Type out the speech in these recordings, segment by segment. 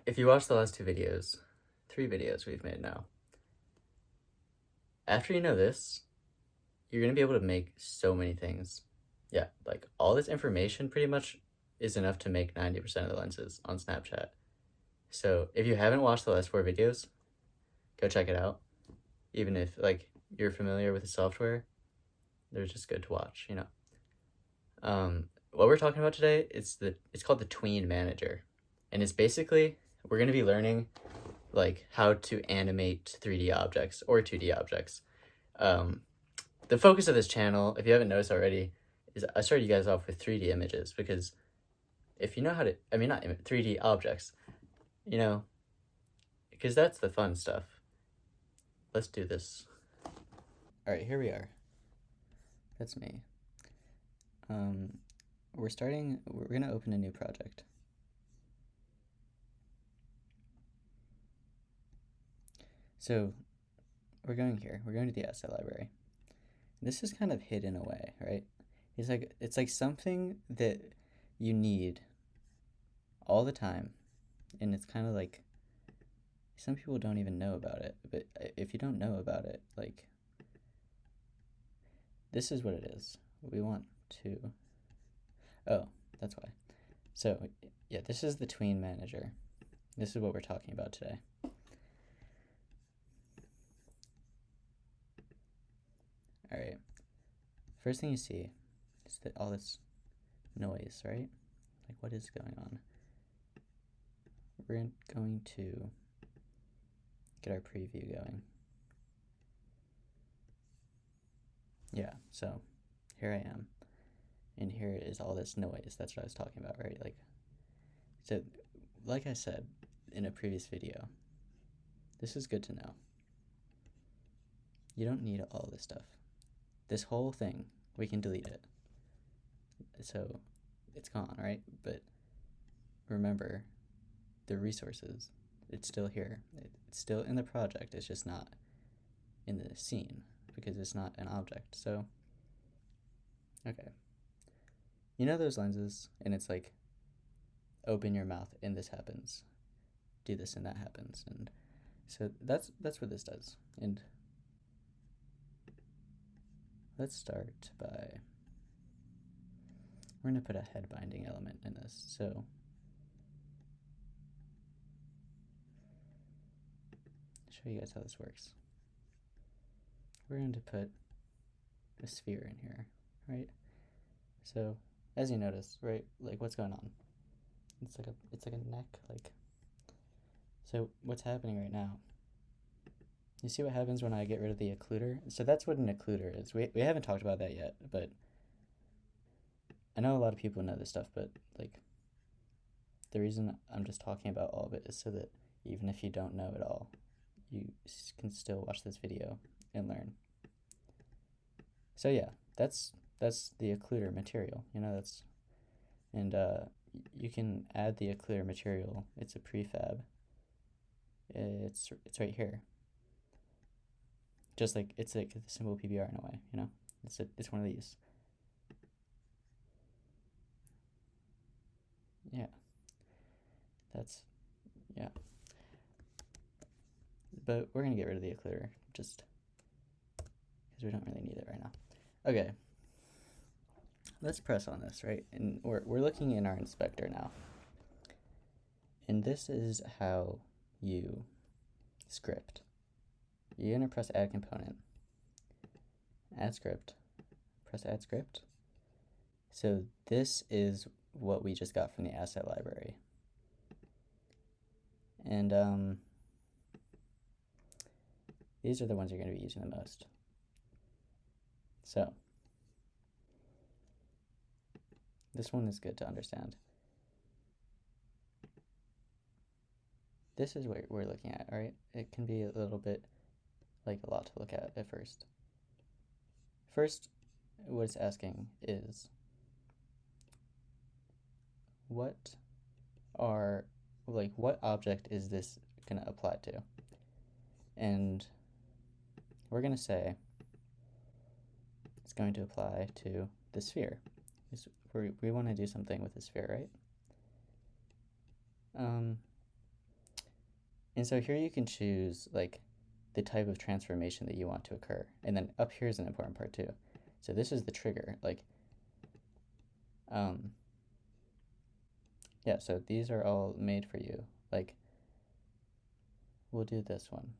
if you watch the last 3 videos we've made now, after you know this, you're going to be able to make so many things. Yeah, like all this information pretty much is enough to make 90% of the lenses on Snapchat. So if you haven't watched the last 4 videos, go check it out. Even if like you're familiar with the software, they're just good to watch, you know. What we're talking about today it's called the Tween Manager, and it's basically we're gonna be learning like how to animate 3D objects or 2D objects. The focus of this channel, if you haven't noticed already, is I started you guys off with 3D images because if you know how to, I mean not 3D objects, you know, because that's the fun stuff. Let's do this. All right, here we are. That's me. We're gonna open a new project. So we're going to the asset library. This is kind of hidden away, right? It's like something that you need all the time, and it's kind of like some people don't even know about it, but if you don't know about it, like this is what it is. We want to, oh, that's why. So yeah, this is the Tween Manager. This is what we're talking about today. All right, first thing you see is that all this noise, right? Like what is going on? We're going to get our preview going. Yeah, so here I am, and here is all this noise. That's what I was talking about, right? So like I said in a previous video, this is good to know. You don't need all this stuff. This whole thing, we can delete it. So it's gone, right? But remember, the resources, it's still here. It's still in the project, it's just not in the scene because it's not an object. So, okay. You know those lenses, and it's like, open your mouth and this happens. Do this and that happens. And so that's what this does. And let's start by, we're going to put a head binding element in this. So I'll show you guys how this works. We're going to put a sphere in here, right? So as you notice, right, like what's going on? It's like a neck, like. So what's happening right now? You see what happens when I get rid of the occluder? So that's what an occluder is. We haven't talked about that yet, but I know a lot of people know this stuff, but like the reason I'm just talking about all of it is so that even if you don't know it all, you can still watch this video and learn. So yeah, that's the occluder material, you know, and you can add the occluder material. It's a prefab. It's right here. Just like it's like the simple PBR in a way, you know. It's one of these. Yeah. Yeah. But we're gonna get rid of the occluder just because we don't really need it right now. Okay. Let's press on this, right? And we're looking in our inspector now. And this is how you script. You're gonna press add component, add script, press add script. So this is what we just got from the asset library. And these are the ones you're gonna be using the most. So this one is good to understand. This is what we're looking at, all right? It can be a little bit like a lot to look at first. First, what it's asking is what object is this gonna apply to? And we're gonna say it's going to apply to the sphere. We want to do something with the sphere, right? And so here you can choose like the type of transformation that you want to occur. And then up here is an important part too. So this is the trigger, like, yeah, so these are all made for you. Like, we'll do this one,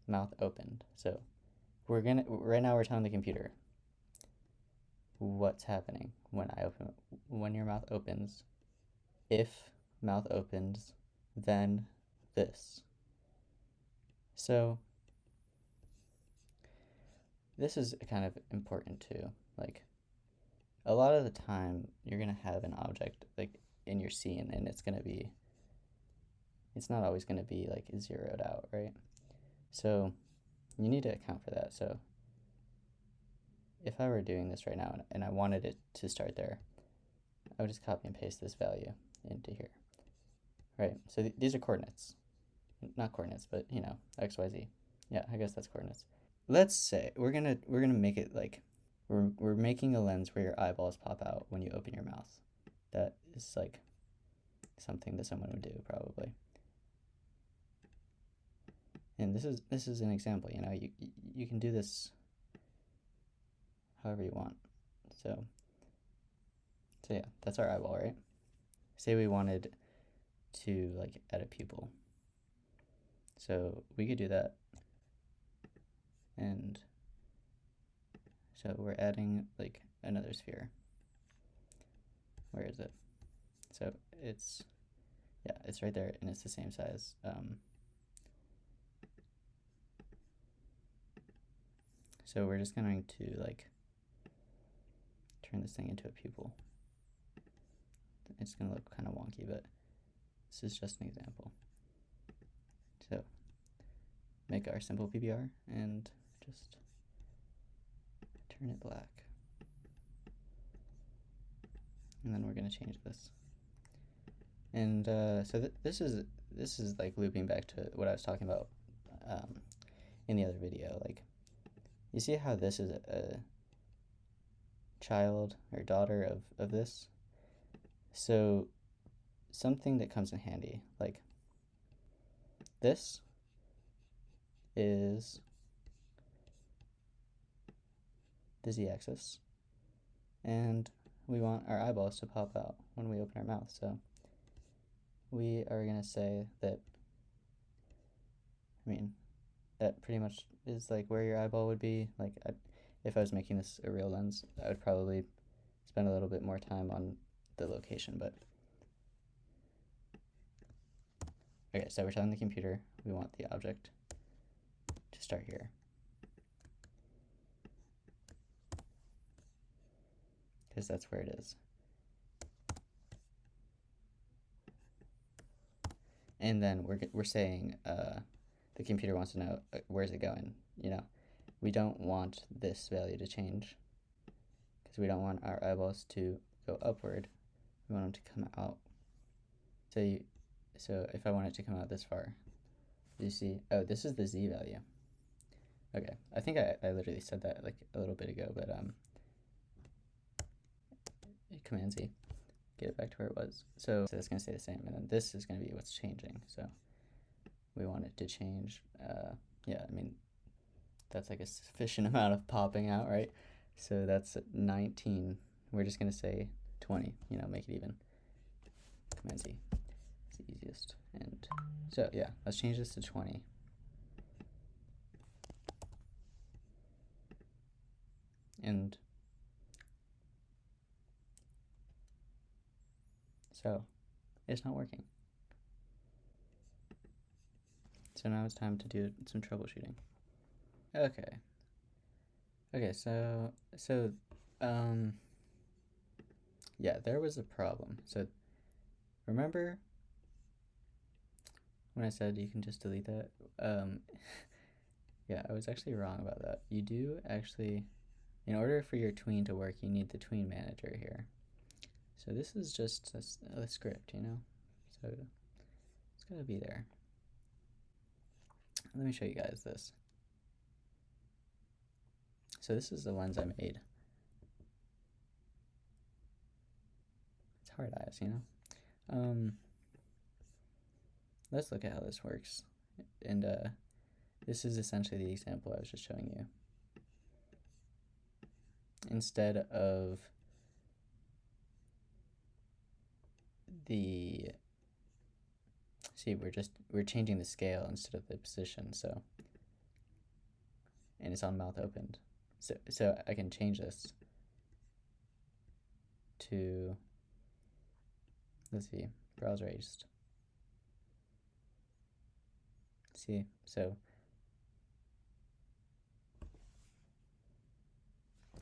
mouth opened. So right now we're telling the computer what's happening when your mouth opens. If mouth opens, then this. So this is kind of important too. Like, a lot of the time you're gonna have an object like in your scene, and it's not always gonna be like zeroed out, right? So you need to account for that. So if I were doing this right now and I wanted it to start there, I would just copy and paste this value into here, right? So these are coordinates, not coordinates, but you know, x, y, z. Yeah, I guess that's coordinates. Let's say we're gonna make it like we're making a lens where your eyeballs pop out when you open your mouth. That is like something that someone would do probably. And this is an example. You know, you can do this however you want. So yeah, that's our eyeball, right? Say we wanted to like add a pupil. So we could do that. And so we're adding like another sphere. Where is it? So it's right there, and it's the same size. So we're just going to like turn this thing into a pupil. It's going to look kind of wonky, but this is just an example. So make our simple PBR and just turn it black. And then we're going to change this. And so this is like looping back to what I was talking about in the other video. Like, you see how this is a child or daughter of this? So something that comes in handy, like this is the z-axis, and we want our eyeballs to pop out when we open our mouth. So we are going to say that, I mean, that pretty much is like where your eyeball would be. Like, if I was making this a real lens, I would probably spend a little bit more time on the location, but okay, so we're telling the computer we want the object to start here. Because that's where it is. And then we're saying the computer wants to know where's it going. You know, we don't want this value to change because we don't want our eyeballs to go upward. We want them to come out. So if I want it to come out this far, you see, oh, this is the z value. Okay, I think I literally said that like a little bit ago, but Command Z, get it back to where it was. So that's going to stay the same, and then this is going to be what's changing. So we want it to change. Yeah, I mean, that's like a sufficient amount of popping out, right? So that's 19. We're just going to say 20, you know, make it even. Command Z, it's the easiest. And so yeah, let's change this to 20. And so it's not working. So now it's time to do some troubleshooting. Okay, so yeah, there was a problem. So remember when I said you can just delete that? Yeah, I was actually wrong about that. You do actually, in order for your tween to work, you need the tween manager here. So this is just a script, you know? So it's gotta be there. Let me show you guys this. So this is the lens I made. It's hard eyes, you know? Let's look at how this works. And this is essentially the example I was just showing you. Instead of we're changing the scale instead of the position, so, and it's on mouth opened. So I can change this to, let's see, browse raised. See, so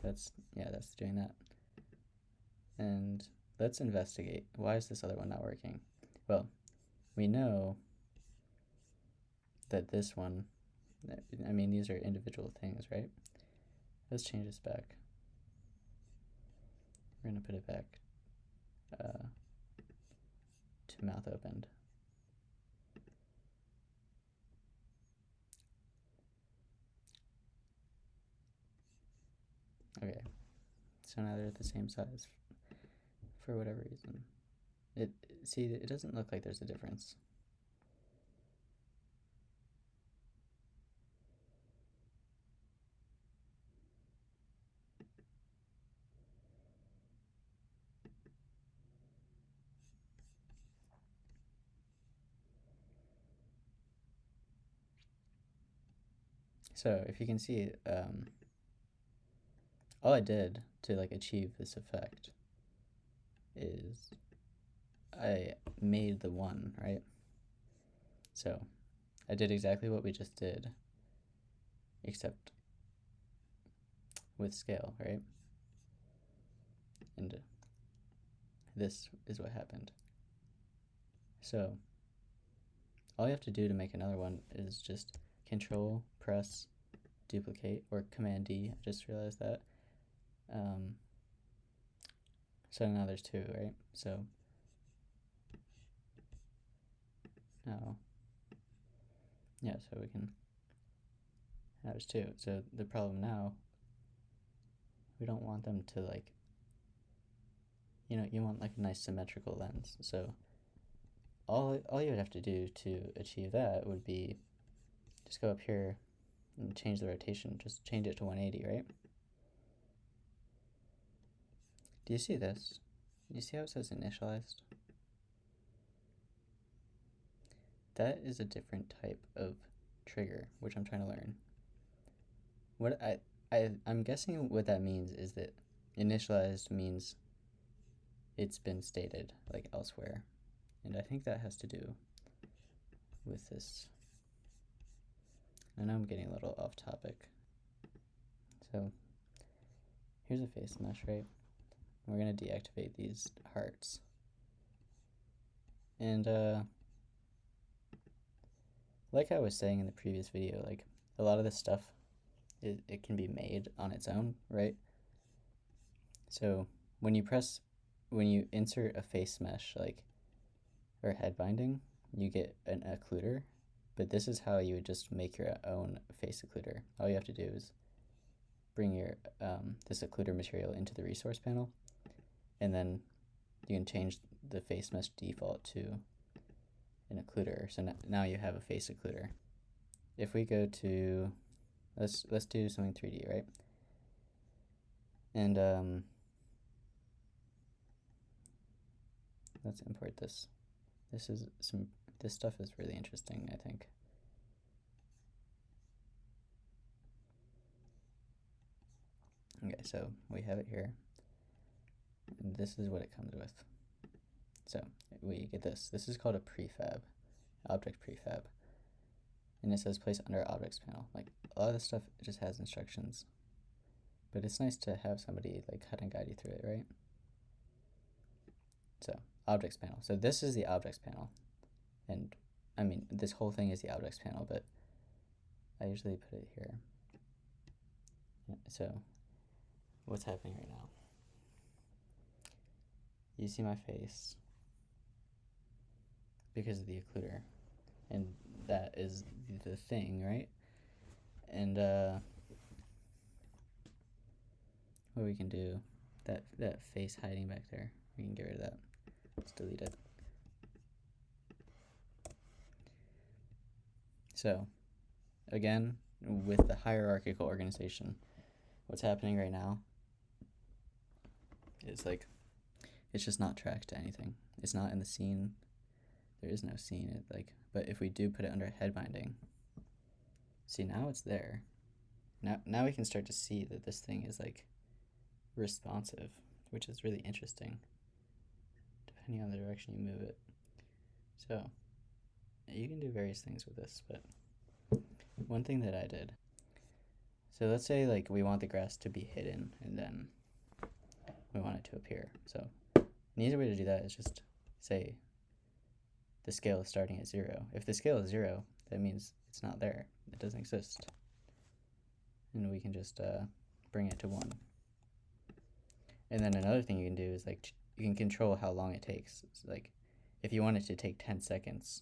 that's doing that. And let's investigate. Why is this other one not working? Well, we know that this one, I mean, these are individual things, right? Let's change this back. We're going to put it back to mouth opened. Okay, so now they're at the same size for whatever reason. See, it doesn't look like there's a difference. So if you can see, all I did to like achieve this effect is I made the one, right? So I did exactly what we just did, except with scale, right? And this is what happened. So all you have to do to make another one is just Control, press, duplicate, or Command D. I just realized that. So now there's two, right? So now, yeah, so we can, now there's two. So the problem now, we don't want them to like, you want like a nice symmetrical lens. So all you would have to do to achieve that would be just go up here and change the rotation. Just change it to 180, right? Do you see this? Do you see how it says initialized? That is a different type of trigger, which I'm trying to learn. What I'm guessing what that means is that initialized means it's been stated like elsewhere. And I think that has to do with this. I know I'm getting a little off topic. So here's a face mesh, right? We're gonna deactivate these hearts. And like I was saying in the previous video, like a lot of this stuff, it can be made on its own, right? So when you insert a face mesh, like, or head binding, you get an occluder, but this is how you would just make your own face occluder. All you have to do is bring your this occluder material into the resource panel, and then you can change the face mesh default to an occluder. So now you have a face occluder. If we go to, let's do something 3D, right? And let's import this. This stuff is really interesting, I think. Okay, so we have it here. And this is what it comes with. So we get this. This is called a prefab, object prefab. And it says place under objects panel. Like a lot of this stuff just has instructions. But it's nice to have somebody like cut and guide you through it, right? So objects panel. So this is the objects panel. And I mean, this whole thing is the objects panel, but I usually put it here. So what's happening right now? You see my face because of the occluder, and that is the thing, right? And what we can do, that face hiding back there, we can get rid of that. Let's delete it. So again, with the hierarchical organization, what's happening right now is like it's just not tracked to anything. It's not in the scene. There is no scene. But if we do put it under head binding, see, now it's there. Now we can start to see that this thing is like responsive, which is really interesting, depending on the direction you move it. So you can do various things with this, but one thing that I did. So let's say like we want the grass to be hidden, and then we want it to appear. So an easy way to do that is just say the scale is starting at 0. If the scale is 0, that means it's not there. It doesn't exist. And we can just bring it to 1. And then another thing you can do is like you can control how long it takes. So like if you want it to take 10 seconds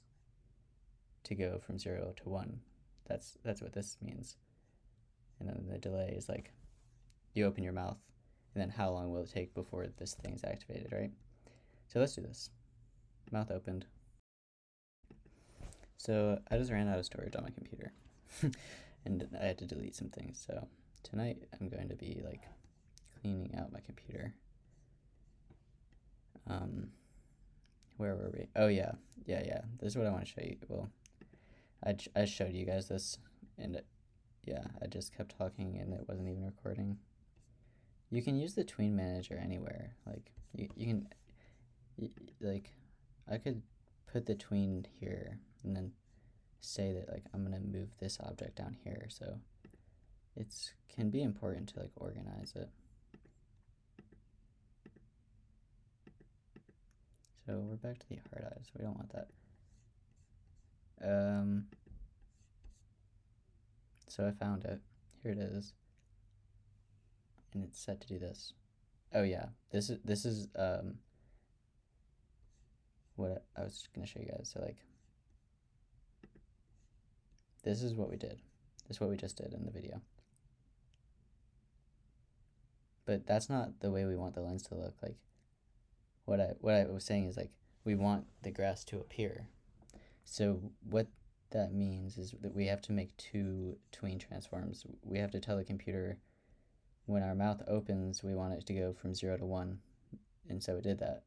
to go from 0 to 1, that's what this means. And then the delay is like you open your mouth, and then how long will it take before this thing's activated, right? So let's do this. Mouth opened. So I just ran out of storage on my computer and I had to delete some things. So tonight I'm going to be like cleaning out my computer. Where were we? Oh yeah. This is what I want to show you. Well, I showed you guys this, and yeah, I just kept talking and it wasn't even recording. You can use the tween manager anywhere. Like you can, like I could put the tween here and then say that like I'm gonna move this object down here, so it's can be important to like organize it. So we're back to the hard eyes. We don't want that. So I found it. Here it is, and it's set to do this. Oh yeah, this is what I was gonna show you guys. So like this is what we did. This is what we just did in the video. But that's not the way we want the lens to look. Like what I was saying is like we want the grass to appear. So what that means is that we have to make 2 tween transforms. We have to tell the computer when our mouth opens, we want it to go from 0 to 1, and so it did that.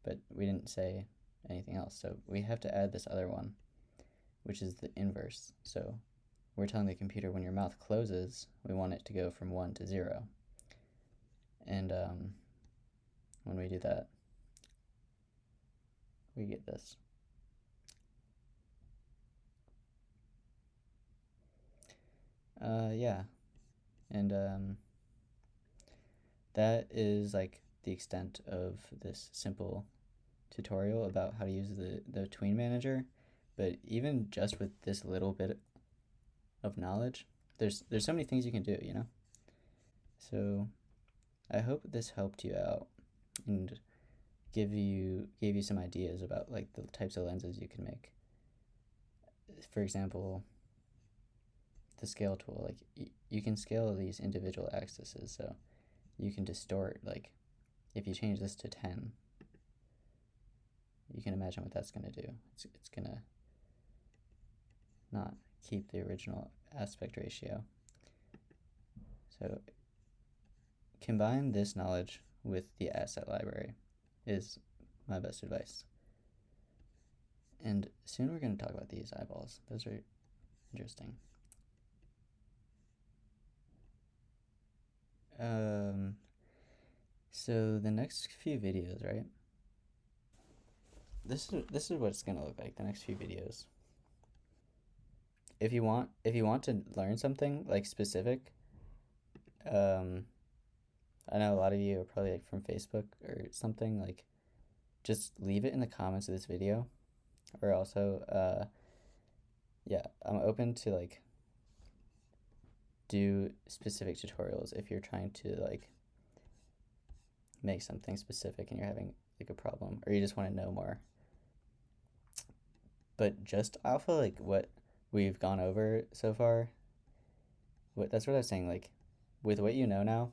But we didn't say anything else, so we have to add this other one, which is the inverse. So we're telling the computer when your mouth closes, we want it to go from 1 to 0. And when we do that, we get this. Yeah, and that is like the extent of this simple tutorial about how to use the tween manager. But even just with this little bit of knowledge, there's so many things you can do, you know? So I hope this helped you out and gave you some ideas about like the types of lenses you can make. For example, the scale tool, like you can scale these individual axes, so you can distort, like if you change this to 10, you can imagine what that's going to do. It's going to not keep the original aspect ratio. So combine this knowledge with the asset library is my best advice. And soon we're going to talk about these eyeballs. Those are interesting. So the next few videos, right? This is what it's gonna look like. The next few videos. If you want to learn something like specific, I know a lot of you are probably like from Facebook or something. Like, just leave it in the comments of this video, or also, yeah, I'm open to like do specific tutorials if you're trying to like make something specific and you're having like a problem or you just want to know more. But just off of like what we've gone over so far, that's what I was saying, like with what you know now,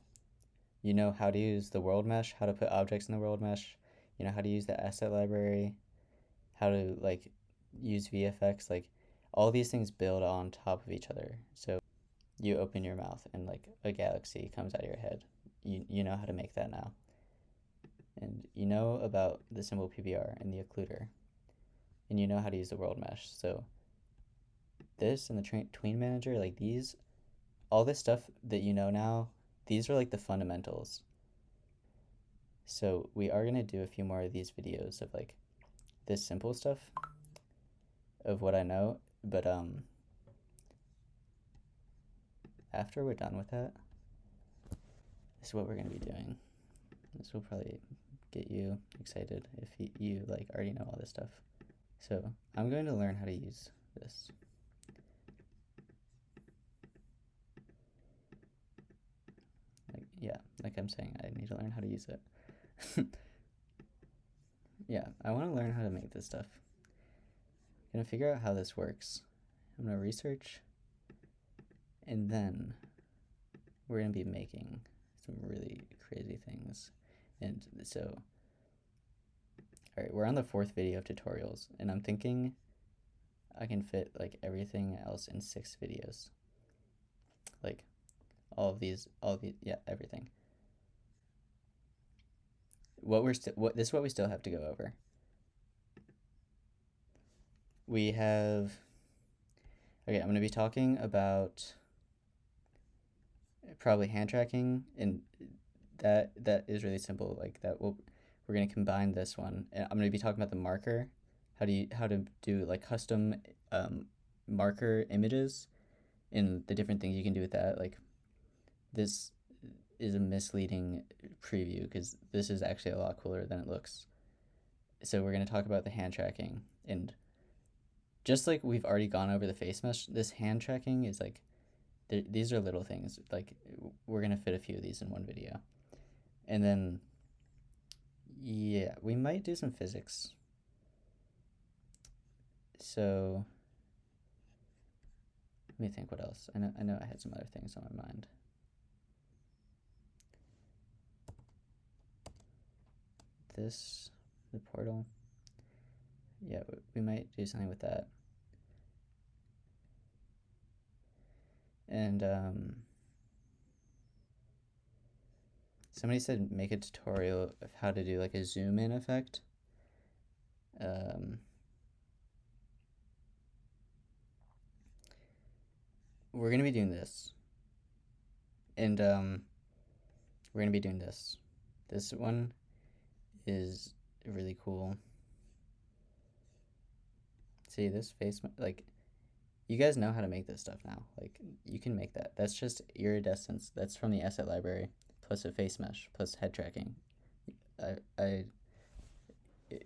you know how to use the world mesh, how to put objects in the world mesh, you know how to use the asset library, how to like use VFX. Like all these things build on top of each other. So you open your mouth and like a galaxy comes out of your head. You know how to make that now. And you know about the symbol PBR and the occluder. And you know how to use the world mesh. So this and the tween manager, like these, all this stuff that you know now, these are like the fundamentals. So we are going to do a few more of these videos of like this simple stuff of what I know, but after we're done with that, this is what we're going to be doing. This will probably get you excited if you like already know all this stuff. So I'm going to learn how to use this. Like I'm saying, I need to learn how to use it. Yeah, I want to learn how to make this stuff. I'm going to figure out how this works. I'm going to research, and then we're going to be making some really crazy things. And so, all right, we're on the 4th video of tutorials, and I'm thinking I can fit like everything else in 6 videos. Like all of these, yeah, everything. This is what we still have to go over. We have, okay, I'm going to be talking about probably hand tracking, and that is really simple. Like we're going to combine this one, and I'm going to be talking about the marker, how to do like custom marker images, and the different things you can do with that. Like this is a misleading preview because this is actually a lot cooler than it looks. So we're going to talk about the hand tracking, and just like we've already gone over the face mesh, this hand tracking is like, these are little things. Like we're going to fit a few of these in one video. And then, yeah, we might do some physics. So let me think what else. I know I had some other things on my mind. This, the portal. Yeah, we might do something with that. And somebody said make a tutorial of how to do like a zoom in effect. We're gonna be doing this, and we're gonna be doing this. This one is really cool. See this face, like you guys know how to make this stuff now. Like you can make that. That's just iridescence. That's from the asset library plus a face mesh plus head tracking.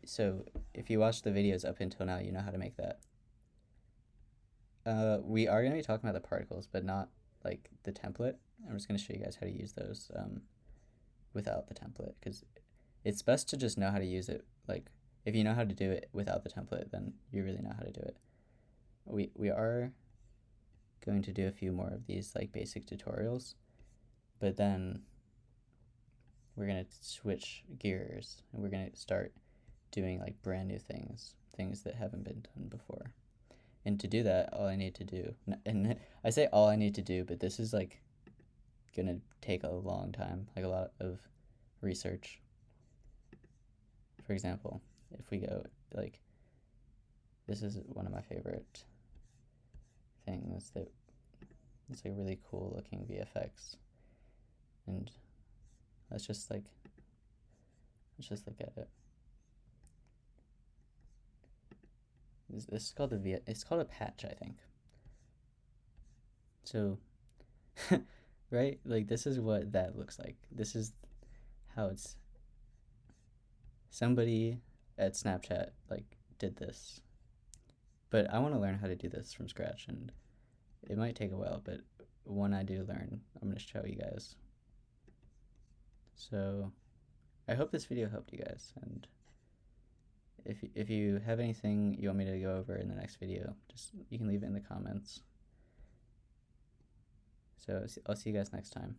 So if you watch the videos up until now, you know how to make that. We are going to be talking about the particles, but not like the template. I'm just going to show you guys how to use those without the template, because it's best to just know how to use it. Like if you know how to do it without the template, then you really know how to do it. We are going to do a few more of these like basic tutorials, but then we're going to switch gears and we're going to start doing like brand new things that haven't been done before. And to do that, all I need to do, and I say all I need to do, but this is like gonna take a long time, like a lot of research. For example, if we go like, this is one of my favorite things that it's like really cool looking VFX, and let's just look at it. This is called it's called a patch, I think. So, right? Like this is what that looks like. This is how it's, somebody at Snapchat like did this. But I want to learn how to do this from scratch, and it might take a while, but when I do learn, I'm going to show you guys. So, I hope this video helped you guys, and if you have anything you want me to go over in the next video, just you can leave it in the comments. So I'll see you guys next time.